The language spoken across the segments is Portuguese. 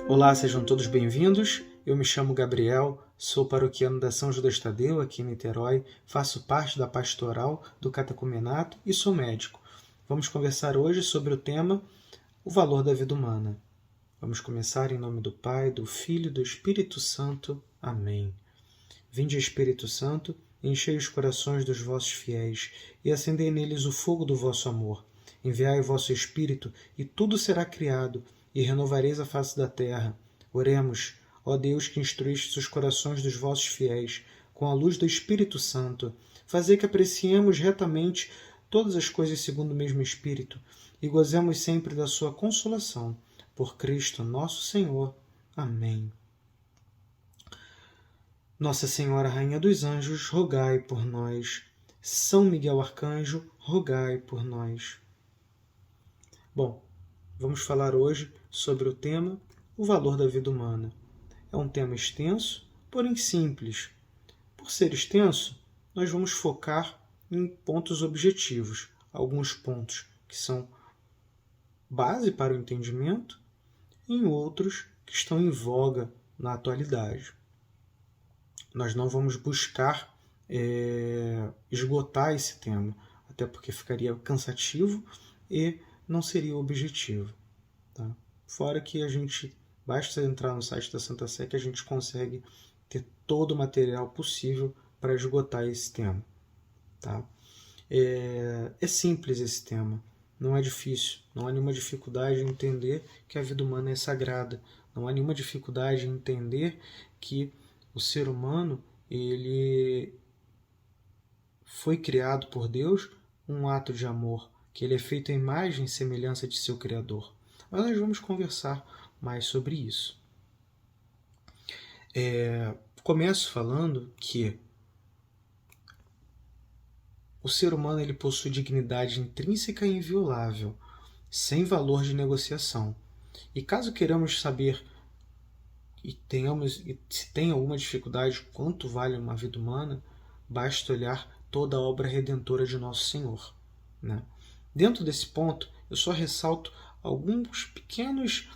Olá, sejam todos bem-vindos. Eu me chamo Gabriel, sou paroquiano da São Judas Tadeu, aqui em Niterói, faço parte da pastoral do catecumenato e sou médico. Vamos conversar hoje sobre o tema O Valor da Vida Humana. Vamos começar em nome do Pai, do Filho e do Espírito Santo. Amém. Vinde, Espírito Santo, enchei os corações dos vossos fiéis e acendei neles o fogo do vosso amor. Enviai o vosso Espírito e tudo será criado, e renovareis a face da terra. Oremos, ó Deus, que instruíste os corações dos vossos fiéis com a luz do Espírito Santo. Fazei que apreciemos retamente todas as coisas segundo o mesmo Espírito e gozemos sempre da sua consolação. Por Cristo nosso Senhor. Amém. Nossa Senhora, Rainha dos Anjos, rogai por nós. São Miguel Arcanjo, rogai por nós. Bom, vamos falar hoje sobre o tema O Valor da Vida Humana. É um tema extenso, porém simples. Por ser extenso, nós vamos focar em pontos objetivos, alguns pontos que são base para o entendimento e em outros que estão em voga na atualidade. Nós não vamos buscar esgotar esse tema, até porque ficaria cansativo e não seria o objetivo. Tá? Fora que basta entrar no site da Santa Sé que a gente consegue ter todo o material possível para esgotar esse tema. Tá? É simples esse tema, não é difícil, não há nenhuma dificuldade em entender que a vida humana é sagrada, não há nenhuma dificuldade em entender que o ser humano ele foi criado por Deus um ato de amor, que ele é feito à imagem e semelhança de seu Criador. Mas nós vamos conversar mais sobre isso. Começo falando que o ser humano ele possui dignidade intrínseca e inviolável, sem valor de negociação. E caso queiramos saber se tem alguma dificuldade quanto vale uma vida humana, basta olhar toda a obra redentora de Nosso Senhor. Né? Dentro desse ponto, eu só ressalto alguns pequenos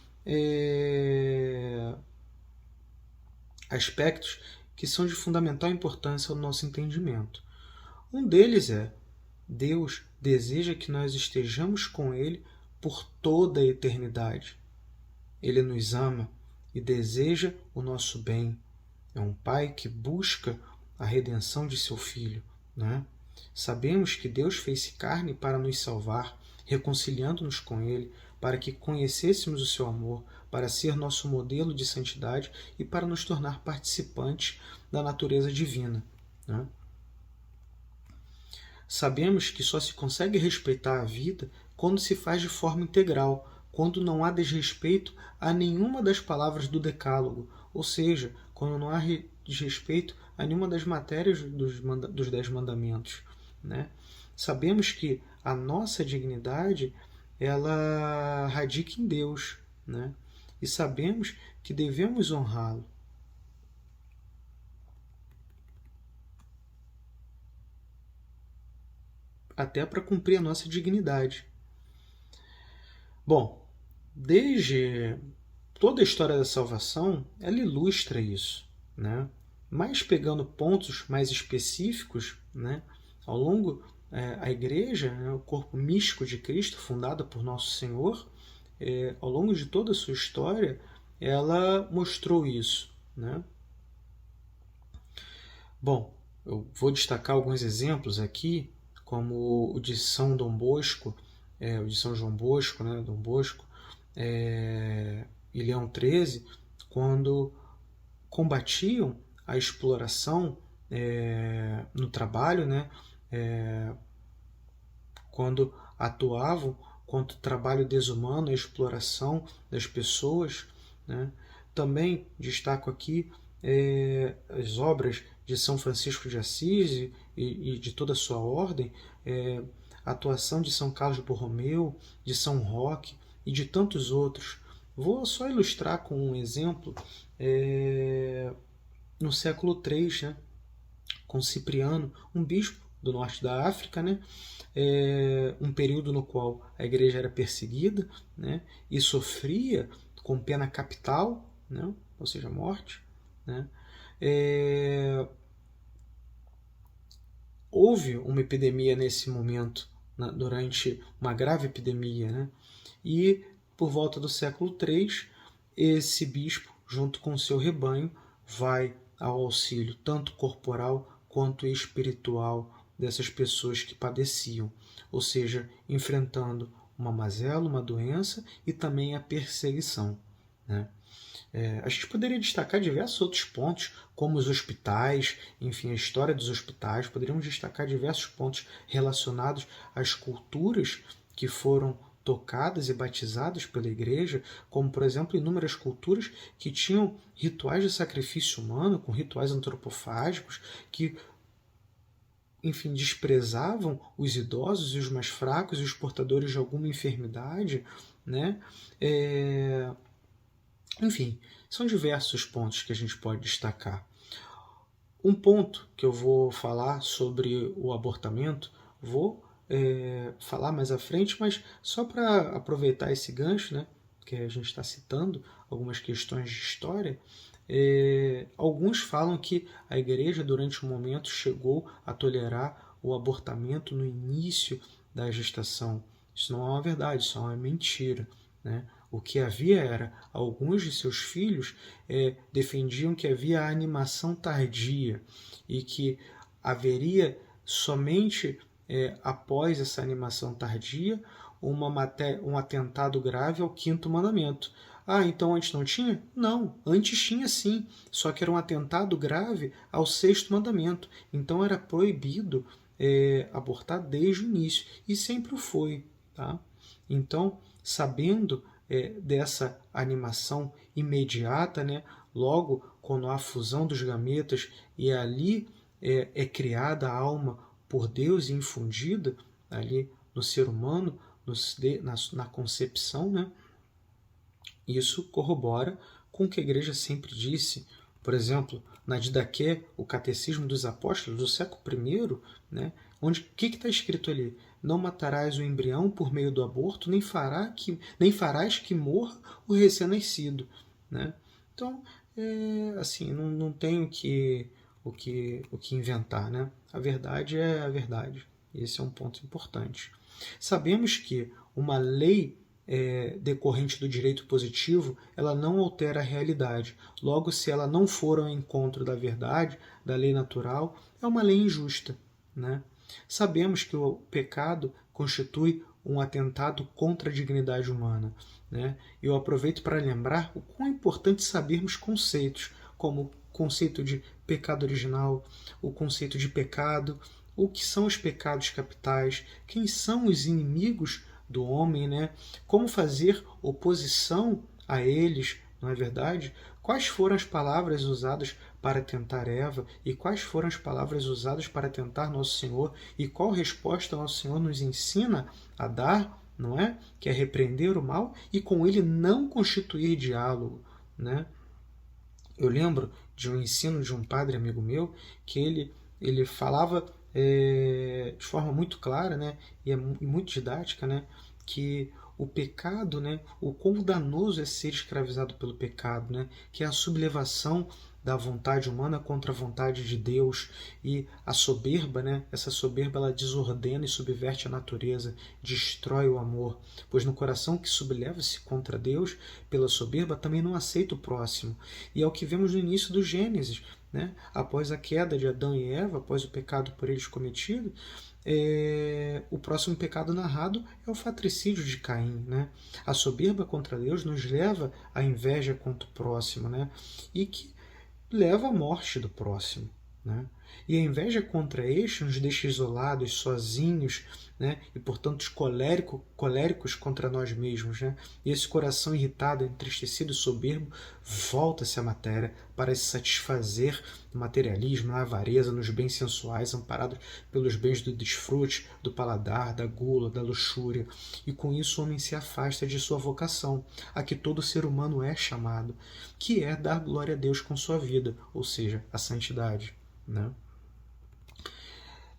aspectos que são de fundamental importância ao nosso entendimento. Um deles é: Deus deseja que nós estejamos com Ele por toda a eternidade. Ele nos ama e deseja o nosso bem. É um Pai que busca a redenção de seu Filho. Né? Sabemos que Deus fez-se carne para nos salvar, reconciliando-nos com Ele, para que conhecêssemos o seu amor, para ser nosso modelo de santidade e para nos tornar participantes da natureza divina. Né? Sabemos que só se consegue respeitar a vida quando se faz de forma integral, quando não há desrespeito a nenhuma das palavras do Decálogo, ou seja, quando não há desrespeito a nenhuma das matérias dos 10 mandamentos. Né? Sabemos que a nossa dignidade ela radica em Deus, né? E sabemos que devemos honrá-lo. Até para cumprir a nossa dignidade. Bom, desde toda a história da salvação, ela ilustra isso, né? Mas pegando pontos mais específicos, né? Ao longo a Igreja, né, o corpo místico de Cristo, fundada por Nosso Senhor, ao longo de toda a sua história, ela mostrou isso, né? Bom, eu vou destacar alguns exemplos aqui, como o de São Dom Bosco, o de São João Bosco, né, Dom Bosco, e Leão XIII, quando combatiam a exploração no trabalho, né, quando atuavam contra o trabalho desumano, a exploração das pessoas. Né. Também destaco aqui as obras de São Francisco de Assis e de toda a sua ordem, a atuação de São Carlos Borromeu, de São Roque e de tantos outros. Vou só ilustrar com um exemplo no século III, né, com Cipriano, um bispo do norte da África, né, um período no qual a igreja era perseguida, né, e sofria com pena capital, né? Ou seja, morte, né? Houve uma epidemia nesse momento, durante uma grave epidemia, né? E por volta do século III, esse bispo, junto com seu rebanho, vai ao auxílio tanto corporal quanto espiritual dessas pessoas que padeciam, ou seja, enfrentando uma mazela, uma doença e também a perseguição, né? A gente poderia destacar diversos outros pontos, como os hospitais, enfim, a história dos hospitais. Poderíamos destacar diversos pontos relacionados às culturas que foram tocadas e batizadas pela igreja, como, por exemplo, inúmeras culturas que tinham rituais de sacrifício humano, com rituais antropofágicos, que, enfim, desprezavam os idosos e os mais fracos e os portadores de alguma enfermidade, né? Enfim, são diversos pontos que a gente pode destacar. Um ponto que eu vou falar sobre o abortamento, vou falar mais à frente, mas só para aproveitar esse gancho, né, que a gente está citando algumas questões de história, alguns falam que a igreja durante um momento chegou a tolerar o abortamento no início da gestação. Isso não é uma verdade, isso é uma mentira, né? O que havia era, alguns de seus filhos defendiam que havia animação tardia e que haveria somente após essa animação tardia um atentado grave ao quinto mandamento. Ah, então antes não tinha? Não, antes tinha sim, só que era um atentado grave ao sexto mandamento. Então era proibido abortar desde o início, e sempre o foi. Tá? Então, sabendo dessa animação imediata, né? Logo quando há a fusão dos gametas e ali é criada a alma por Deus e infundida ali no ser humano, na concepção, né? Isso corrobora com o que a igreja sempre disse. Por exemplo, na Didaqué, o Catecismo dos Apóstolos do século I, né? Onde o que está escrito ali? Não matarás o embrião por meio do aborto, nem farás que morra o recém-nascido, né? Então, assim, não tem o que inventar, né? A verdade é a verdade. Esse é um ponto importante. Sabemos que uma lei decorrente do direito positivo, ela não altera a realidade. Logo, se ela não for ao encontro da verdade, da lei natural, é uma lei injusta, né? Sabemos que o pecado constitui um atentado contra a dignidade humana, né? Eu aproveito para lembrar o quão é importante sabermos conceitos, como o conceito de pecado original, o conceito de pecado, o que são os pecados capitais, quem são os inimigos do homem, né? Como fazer oposição a eles, não é verdade? Quais foram as palavras usadas para tentar Eva e quais foram as palavras usadas para tentar Nosso Senhor e qual resposta Nosso Senhor nos ensina a dar, não é? Que é repreender o mal e com ele não constituir diálogo, né? Eu lembro de um ensino de um padre amigo meu que ele falava de forma muito clara, né, e muito didática, né, que o pecado, né, o quão danoso é ser escravizado pelo pecado, né, que é a sublevação da vontade humana contra a vontade de Deus, e a soberba, né, essa soberba ela desordena e subverte a natureza, destrói o amor, pois no coração que subleva-se contra Deus pela soberba também não aceita o próximo, e é o que vemos no início do Gênesis, né? Após a queda de Adão e Eva, após o pecado por eles cometido, o próximo pecado narrado é o fratricídio de Caim, né? A soberba contra Deus nos leva à inveja contra o próximo, né? E que leva à morte do próximo, né? E a inveja contra este nos deixa isolados, sozinhos, né? E portanto coléricos contra nós mesmos, né? E esse coração irritado, entristecido e soberbo volta-se à matéria para se satisfazer no materialismo, na avareza, nos bens sensuais, amparados pelos bens do desfrute, do paladar, da gula, da luxúria. E com isso o homem se afasta de sua vocação, a que todo ser humano é chamado, que é dar glória a Deus com sua vida, ou seja, a santidade, né?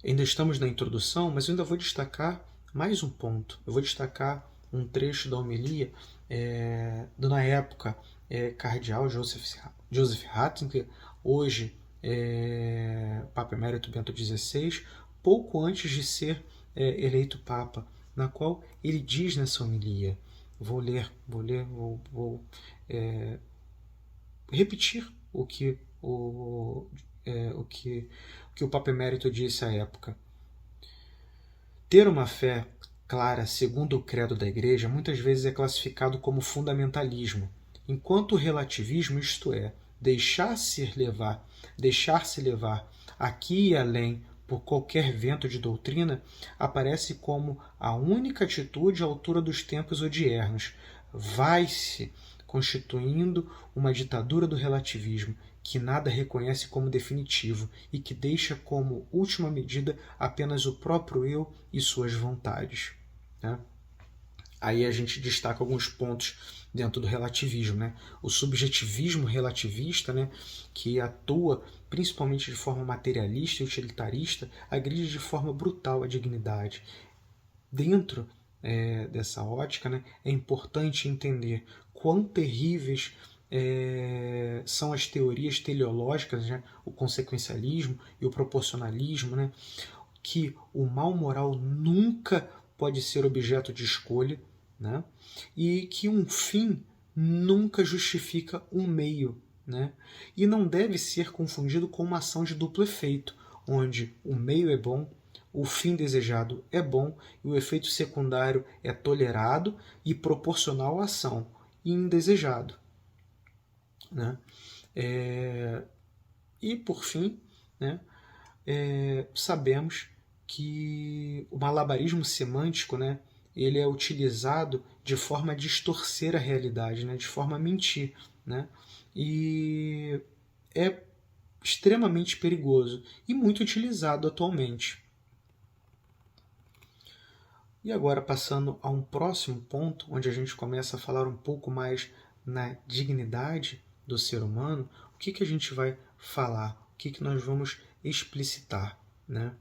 Ainda estamos na introdução, mas eu ainda vou destacar mais um ponto. Eu vou destacar um trecho da homilia do, na época, cardeal Joseph Ratzinger, hoje Papa Emérito Bento XVI, pouco antes de ser eleito Papa, na qual ele diz nessa homilia, vou repetir o que o Papa Emérito disse à época. Ter uma fé clara segundo o credo da Igreja muitas vezes é classificado como fundamentalismo, enquanto o relativismo, isto é, deixar-se levar aqui e além por qualquer vento de doutrina, aparece como a única atitude à altura dos tempos odiernos. Vai-se constituindo uma ditadura do relativismo, que nada reconhece como definitivo e que deixa como última medida apenas o próprio eu e suas vontades. Né? Aí a gente destaca alguns pontos dentro do relativismo. Né? O subjetivismo relativista, né, que atua principalmente de forma materialista e utilitarista, agride de forma brutal a dignidade. Dentro dessa ótica, né, é importante entender quão terríveis são as teorias teleológicas, né, o consequencialismo e o proporcionalismo, né, que o mal moral nunca pode ser objeto de escolha, né, e que um fim nunca justifica um meio, né, e não deve ser confundido com uma ação de duplo efeito, onde o meio é bom, o fim desejado é bom e o efeito secundário é tolerado e proporcional à ação e indesejado. Né? E, por fim, né, sabemos que o malabarismo semântico, né, ele é utilizado de forma a distorcer a realidade, né, de forma a mentir. Né? E é extremamente perigoso e muito utilizado atualmente. E agora, passando a um próximo ponto, onde a gente começa a falar um pouco mais na dignidade do ser humano, o que a gente vai falar? O que nós vamos explicitar? Né?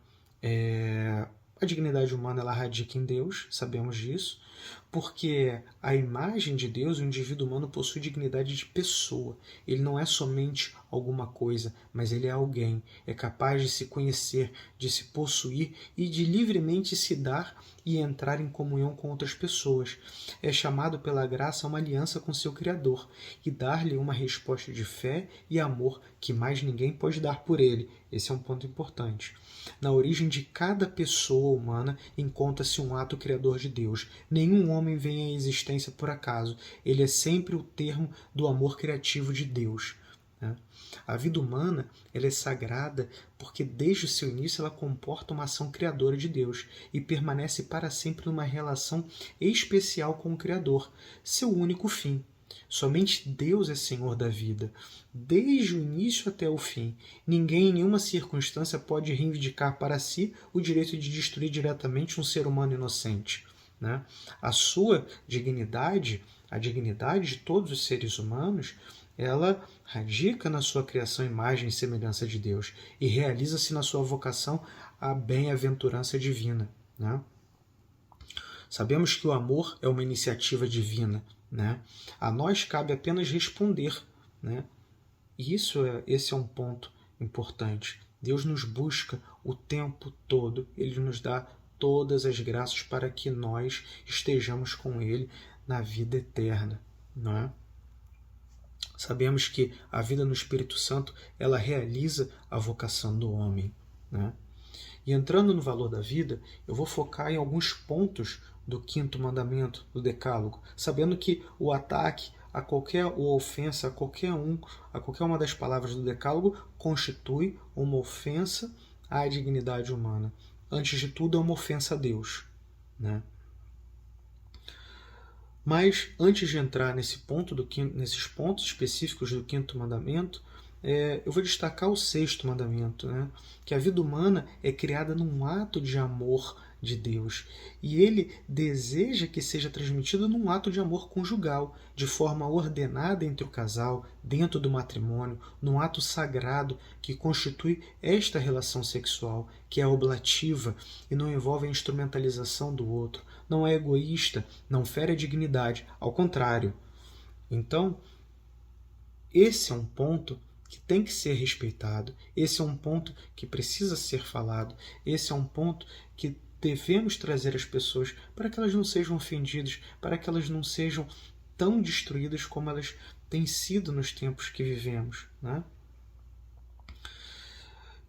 A dignidade humana ela radica em Deus, sabemos disso, porque a imagem de Deus, o indivíduo humano possui dignidade de pessoa. Ele não é somente alguma coisa, mas ele é alguém. É capaz de se conhecer, de se possuir e de livremente se dar e entrar em comunhão com outras pessoas. É chamado pela graça a uma aliança com seu Criador e dar-lhe uma resposta de fé e amor que mais ninguém pode dar por ele. Esse é um ponto importante. Na origem de cada pessoa humana encontra-se um ato criador de Deus. Nenhum homem vem à existência por acaso. Ele é sempre o termo do amor criativo de Deus. Né? A vida humana ela é sagrada porque desde o seu início ela comporta uma ação criadora de Deus e permanece para sempre numa relação especial com o Criador, seu único fim. Somente Deus é Senhor da vida, desde o início até o fim. Ninguém em nenhuma circunstância pode reivindicar para si o direito de destruir diretamente um ser humano inocente. Né? A sua dignidade, a dignidade de todos os seres humanos, ela radica na sua criação, imagem e semelhança de Deus e realiza-se na sua vocação à bem-aventurança divina. Né? Sabemos que o amor é uma iniciativa divina. Né? A nós cabe apenas responder. Né? E esse é um ponto importante. Deus nos busca o tempo todo. Ele nos dá todas as graças para que nós estejamos com Ele na vida eterna. Não é? Sabemos que a vida no Espírito Santo ela realiza a vocação do homem. Né? E entrando no valor da vida, eu vou focar em alguns pontos do quinto mandamento do Decálogo, sabendo que o ataque a qualquer ofensa, a qualquer uma das palavras do Decálogo constitui uma ofensa à dignidade humana. Antes de tudo, é uma ofensa a Deus. Né? Mas, antes de entrar nesses pontos específicos do quinto mandamento, eu vou destacar o sexto mandamento, né? Que a vida humana é criada num ato de amor de Deus. E ele deseja que seja transmitido num ato de amor conjugal, de forma ordenada entre o casal, dentro do matrimônio, num ato sagrado que constitui esta relação sexual, que é oblativa e não envolve a instrumentalização do outro, não é egoísta, não fere a dignidade, ao contrário. Então, esse é um ponto que tem que ser respeitado, esse é um ponto que precisa ser falado, esse é um ponto que devemos trazer às pessoas para que elas não sejam ofendidas, para que elas não sejam tão destruídas como elas têm sido nos tempos que vivemos, né?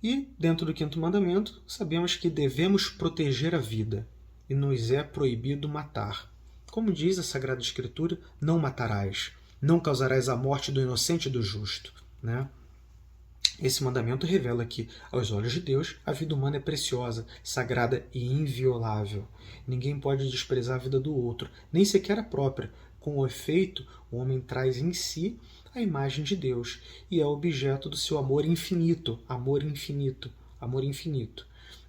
E, dentro do quinto mandamento, sabemos que devemos proteger a vida e nos é proibido matar. Como diz a Sagrada Escritura, não matarás, não causarás a morte do inocente e do justo, né? Esse mandamento revela que, aos olhos de Deus, a vida humana é preciosa, sagrada e inviolável. Ninguém pode desprezar a vida do outro, nem sequer a própria. Com o efeito, o homem traz em si a imagem de Deus e é objeto do seu amor infinito,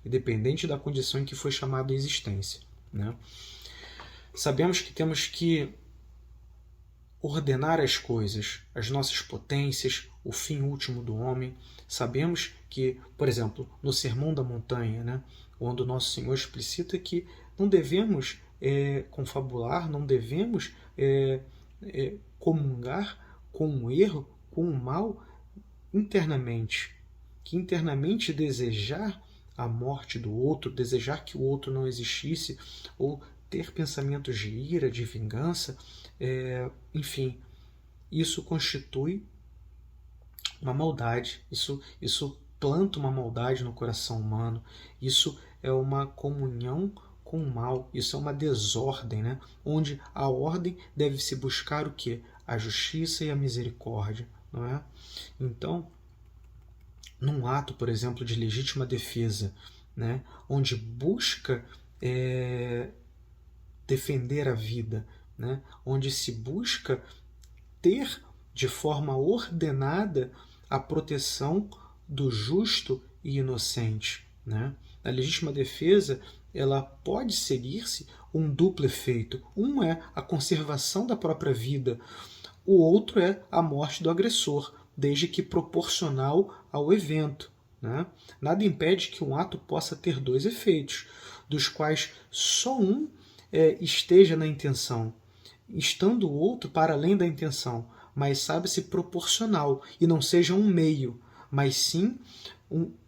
independente da condição em que foi chamado à existência, né? Sabemos que temos que ordenar as coisas, as nossas potências, o fim último do homem. Sabemos que, por exemplo, no Sermão da Montanha, né, onde o Nosso Senhor explicita que não devemos confabular, não devemos comungar com o erro, com o mal internamente. Que internamente desejar a morte do outro, desejar que o outro não existisse, ou ter pensamentos de ira, de vingança, enfim, isso constitui uma maldade, isso planta uma maldade no coração humano, isso é uma comunhão com o mal, isso é uma desordem, né? Onde a ordem deve se buscar o quê? A justiça e a misericórdia, não é? Então, num ato, por exemplo, de legítima defesa, né? Onde busca defender a vida, né? Onde se busca ter de forma ordenada a proteção do justo e inocente, né? A legítima defesa, ela pode seguir-se um duplo efeito. Um é a conservação da própria vida, o outro é a morte do agressor, desde que proporcional ao evento, né? Nada impede que um ato possa ter dois efeitos, dos quais só um esteja na intenção, estando o outro para além da intenção, mas sabe-se proporcional, e não seja um meio, mas sim,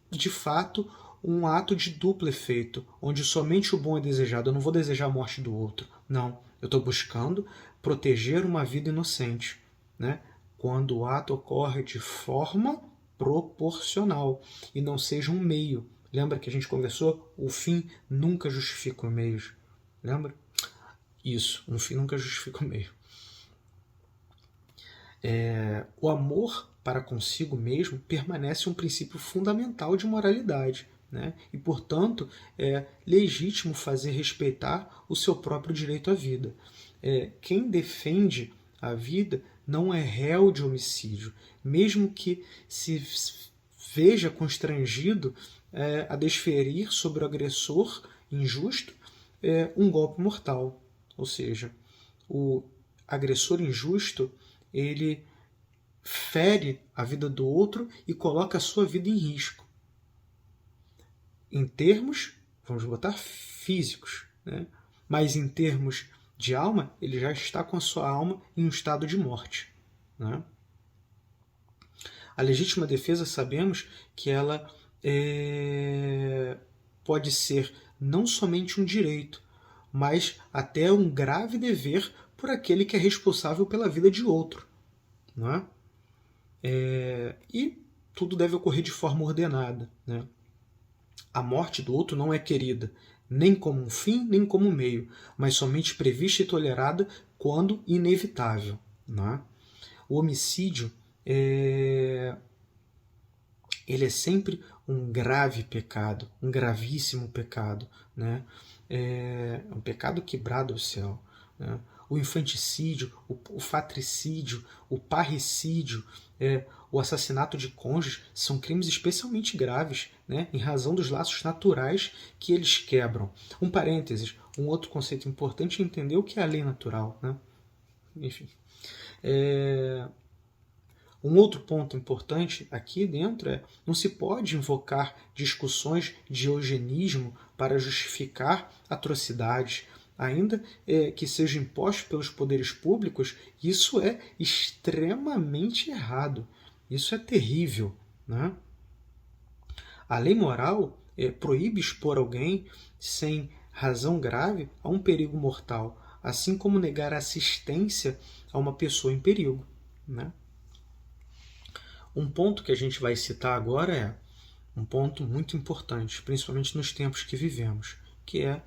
de fato, um ato de duplo efeito, onde somente o bom é desejado. Eu não vou desejar a morte do outro, não. Eu estou buscando proteger uma vida inocente, né? Quando o ato ocorre de forma proporcional e não seja um meio. Lembra que a gente conversou? O fim nunca justifica os meios. Lembra? Isso, um fim nunca justifica o meio. O amor para consigo mesmo permanece um princípio fundamental de moralidade, né? E, portanto, é legítimo fazer respeitar o seu próprio direito à vida. Quem defende a vida não é réu de homicídio, mesmo que se veja constrangido a desferir sobre o agressor injusto um golpe mortal. Ou seja, o agressor injusto, ele fere a vida do outro e coloca a sua vida em risco. Em termos, vamos botar, físicos, né? Mas em termos de alma, ele já está com a sua alma em um estado de morte, né? A legítima defesa, sabemos que ela pode ser não somente um direito, mas até um grave dever por aquele que é responsável pela vida de outro, não é? E tudo deve ocorrer de forma ordenada, né? A morte do outro não é querida, nem como um fim, nem como um meio, mas somente prevista e tolerada quando inevitável, não é? O homicídio ele é sempre um grave pecado, um gravíssimo pecado, né? É um pecado que brada ao céu, né? o infanticídio, o fratricídio, o parricídio, o assassinato de cônjuges são crimes especialmente graves, né, em razão dos laços naturais que eles quebram. Um parênteses, um outro conceito importante é entender o que é a lei natural, né? Enfim. Um outro ponto importante aqui dentro não se pode invocar discussões de eugenismo para justificar atrocidades, ainda que sejam impostos pelos poderes públicos. Isso é extremamente errado. Isso é terrível, né? A lei moral proíbe expor alguém sem razão grave a um perigo mortal, assim como negar assistência a uma pessoa em perigo, né? Um ponto que a gente vai citar agora é um ponto muito importante, principalmente nos tempos que vivemos, que é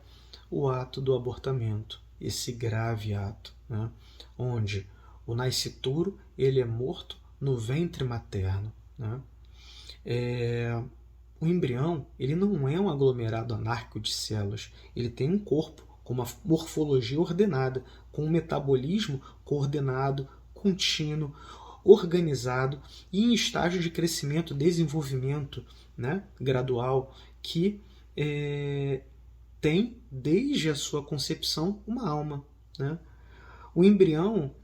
o ato do abortamento, esse grave ato, né? Onde o nascituro ele é morto no ventre materno, né? O embrião ele não é um aglomerado anárquico de células, ele tem um corpo com uma morfologia ordenada, com um metabolismo coordenado, contínuo, organizado e em estágio de crescimento, desenvolvimento, né, gradual, que tem desde a sua concepção uma alma, né? O embrião,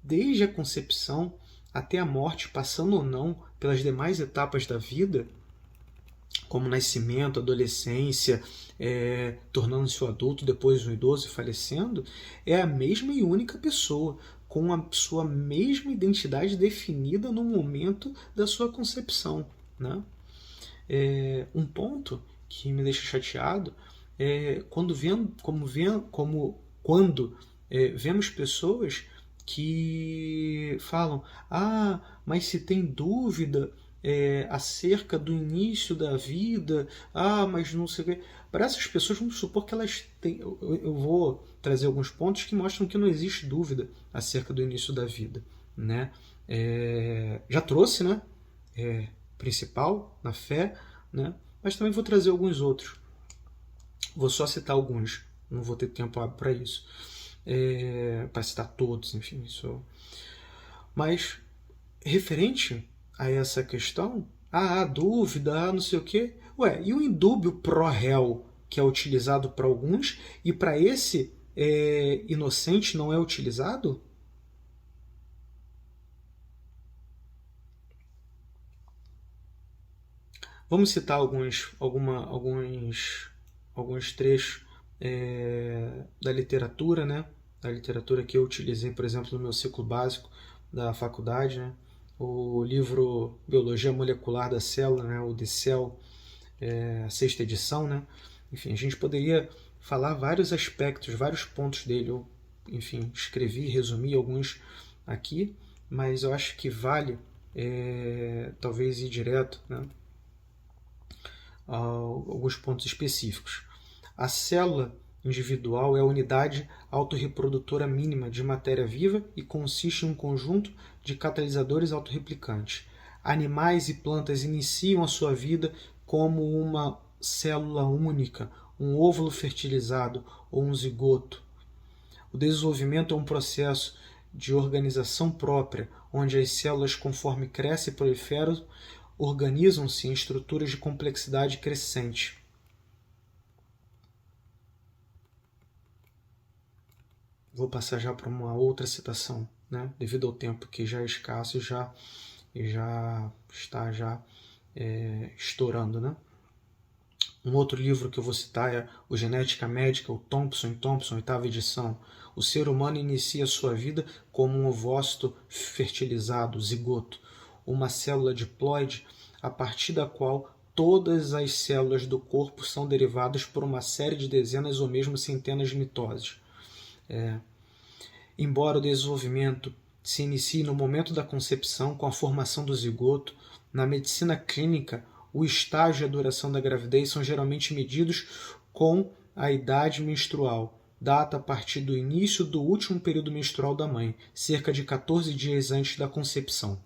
desde a concepção até a morte, passando ou não pelas demais etapas da vida, como nascimento, adolescência, tornando-se um adulto, depois um idoso e falecendo, é a mesma e única pessoa, com a sua mesma identidade definida no momento da sua concepção, né? Um ponto que me deixa chateado é quando vemos pessoas que falam: mas se tem dúvida acerca do início da vida, mas não sei o quê. Para essas pessoas, vamos supor que elas têm. Eu vou trazer alguns pontos que mostram que não existe dúvida acerca do início da vida, né? Já trouxe, né? Principal na fé, né? Mas também vou trazer alguns outros. Vou só citar alguns, não vou ter tempo para isso, para citar todos, enfim. Isso. Mas referente a essa questão, há dúvida, não sei o quê. E o indúbio pró-réu, que é utilizado para alguns, e para esse inocente não é utilizado? Vamos citar alguns trechos da literatura, né? Da literatura que eu utilizei, por exemplo, no meu ciclo básico da faculdade, né? O livro Biologia Molecular da Célula, né? O The Cell, a 6ª edição, né? Enfim, a gente poderia falar vários aspectos, vários pontos dele. Eu, enfim, escrevi, resumi alguns aqui, mas eu acho que vale talvez ir direto, né, a alguns pontos específicos. A célula individual é a unidade autorreprodutora mínima de matéria viva e consiste em um conjunto de catalisadores autorreplicantes. Animais e plantas iniciam a sua vida como uma célula única, um óvulo fertilizado ou um zigoto. O desenvolvimento é um processo de organização própria, onde as células, conforme crescem e proliferam, organizam-se em estruturas de complexidade crescente. Vou passar já para uma outra citação, né? Devido ao tempo que já é escasso e já está estourando, né? Um outro livro que eu vou citar é o Genética Médica, o Thompson & Thompson, 8ª edição. O ser humano inicia sua vida como um ovócito fertilizado, zigoto, uma célula diploide a partir da qual todas as células do corpo são derivadas por uma série de dezenas ou mesmo centenas de mitoses. Embora o desenvolvimento se inicie no momento da concepção, com a formação do zigoto, na medicina clínica, o estágio e a duração da gravidez são geralmente medidos com a idade menstrual, data a partir do início do último período menstrual da mãe, cerca de 14 dias antes da concepção.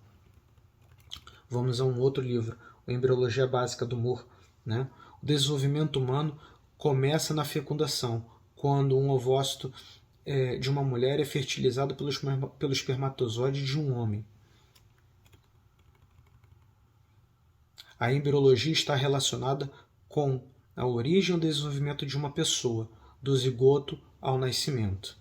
Vamos a um outro livro, a Embriologia Básica do Moore, né? O desenvolvimento humano começa na fecundação, quando um ovócito de uma mulher é fertilizado pelo espermatozoide de um homem. A embriologia está relacionada com a origem e o desenvolvimento de uma pessoa, do zigoto ao nascimento.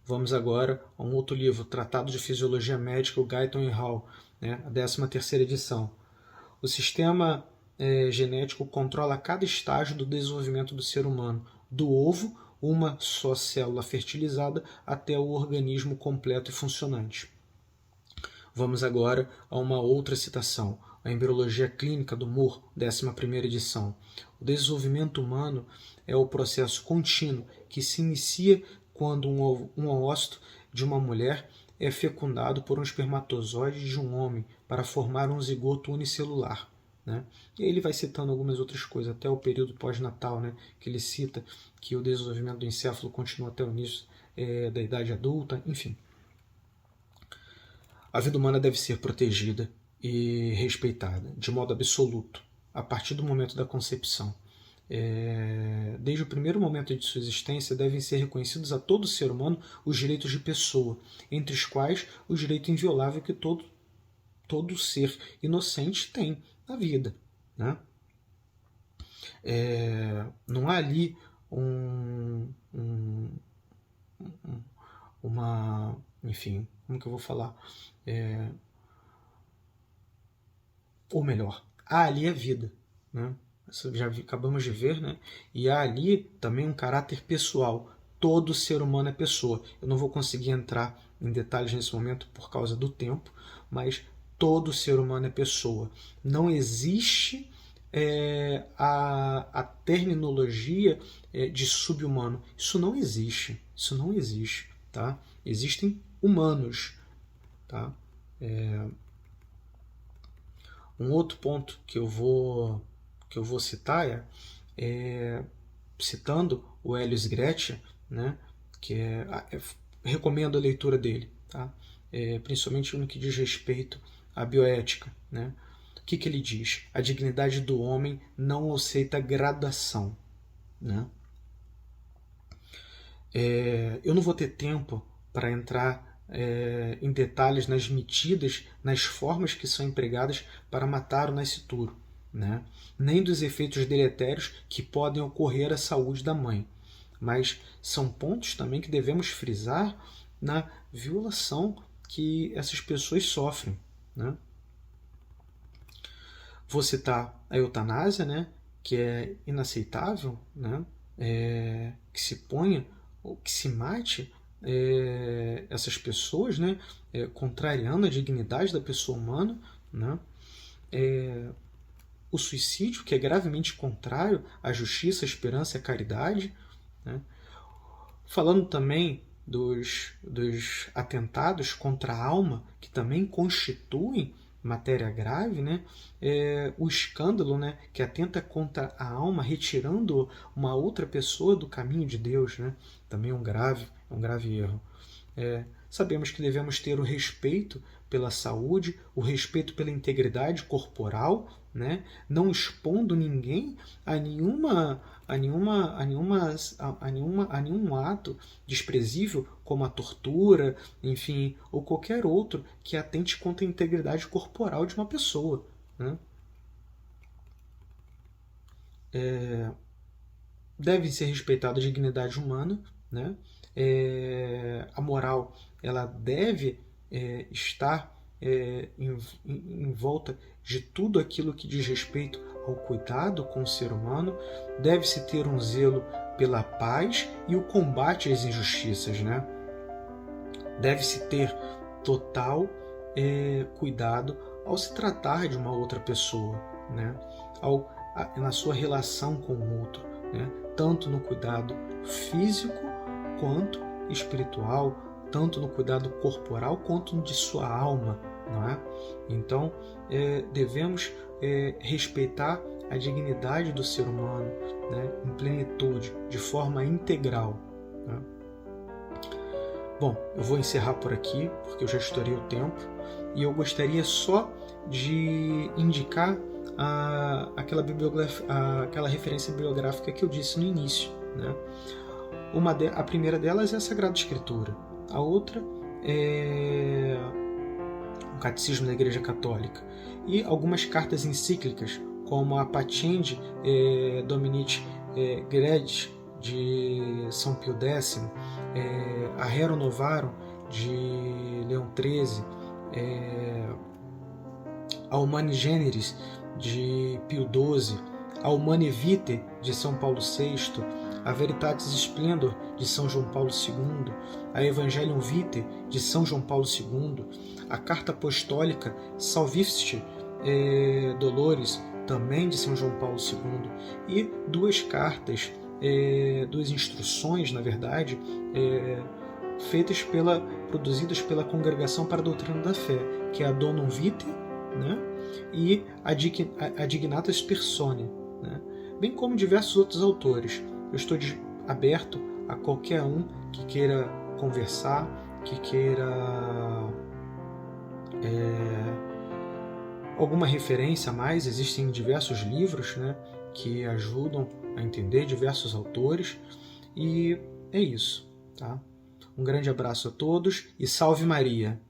Vamos agora a um outro livro, Tratado de Fisiologia Médica, o Guyton e Hall, a 13ª edição. O sistema genético controla cada estágio do desenvolvimento do ser humano, do ovo, uma só célula fertilizada, até o organismo completo e funcionante. Vamos agora a uma outra citação, a Embriologia Clínica do Moore, 11ª edição. O desenvolvimento humano é o processo contínuo que se inicia quando um ovócito de uma mulher é fecundado por um espermatozoide de um homem para formar um zigoto unicelular. E aí ele vai citando algumas outras coisas, até o período pós-natal, que ele cita que o desenvolvimento do encéfalo continua até o início da idade adulta, enfim. A vida humana deve ser protegida e respeitada, de modo absoluto, a partir do momento da concepção. Desde o primeiro momento de sua existência, devem ser reconhecidos a todo ser humano os direitos de pessoa, entre os quais o direito inviolável que todo ser inocente tem na vida. Não há ali enfim, como que eu vou falar? Ou melhor, há ali a vida, Isso já acabamos de ver, E há ali também um caráter pessoal. Todo ser humano é pessoa. Eu não vou conseguir entrar em detalhes nesse momento por causa do tempo, mas todo ser humano é pessoa. Não existe a terminologia de sub-humano. Isso não existe. Isso não existe. Tá? Existem humanos. Tá? Um outro ponto que eu vou citar citando o Elias Gretchen, que recomendo a leitura dele, tá? Principalmente no que diz respeito à bioética. O que ele diz? A dignidade do homem não aceita gradação. Eu não vou ter tempo para entrar em detalhes nas medidas, nas formas que são empregadas para matar o nascituro, nem dos efeitos deletérios que podem ocorrer à saúde da mãe. Mas são pontos também que devemos frisar na violação que essas pessoas sofrem. Vou citar a eutanásia, que é inaceitável, que se ponha ou que se mate essas pessoas, contrariando a dignidade da pessoa humana, o suicídio, que é gravemente contrário à justiça, à esperança e à caridade, falando também dos atentados contra a alma, que também constituem matéria grave, o escândalo, que atenta contra a alma, retirando uma outra pessoa do caminho de Deus, também é um grave erro. Sabemos que devemos ter o respeito pela saúde, o respeito pela integridade corporal, não expondo ninguém a nenhum ato desprezível, como a tortura, enfim, ou qualquer outro que atente contra a integridade corporal de uma pessoa. Deve ser respeitada a dignidade humana, a moral ela deve estar em volta de tudo aquilo que diz respeito ao cuidado com o ser humano. Deve-se ter um zelo pela paz e o combate às injustiças. Deve-se ter total cuidado ao se tratar de uma outra pessoa, na sua relação com o outro, tanto no cuidado físico quanto espiritual, tanto no cuidado corporal quanto de sua alma. Então, devemos respeitar a dignidade do ser humano, em plenitude, de forma integral. Bom, eu vou encerrar por aqui, porque eu já estourei o tempo, e eu gostaria só de indicar aquela referência bibliográfica que eu disse no início, né? A primeira delas é a Sagrada Escritura, a outra é o Catecismo da Igreja Católica e algumas cartas encíclicas, como a Patiende Dominici Gregis, de São Pio X, a Rerum Novarum, de Leão XIII, a Humani Generis, de Pio XII, a Humane Vitae, de São Paulo VI, a Veritatis Splendor, de São João Paulo II, a Evangelium Vitae, de São João Paulo II, a Carta Apostólica Salvifici Doloris, também de São João Paulo II, e duas cartas, duas instruções, na verdade, produzidas pela Congregação para a Doutrina da Fé, que é a Donum Vitae, né, e a Dignatas Personae, né, bem como diversos outros autores. Eu estou aberto a qualquer um que queira conversar, que queira alguma referência a mais. Existem diversos livros, né, que ajudam a entender, diversos autores, e é isso, tá? Um grande abraço a todos e salve Maria!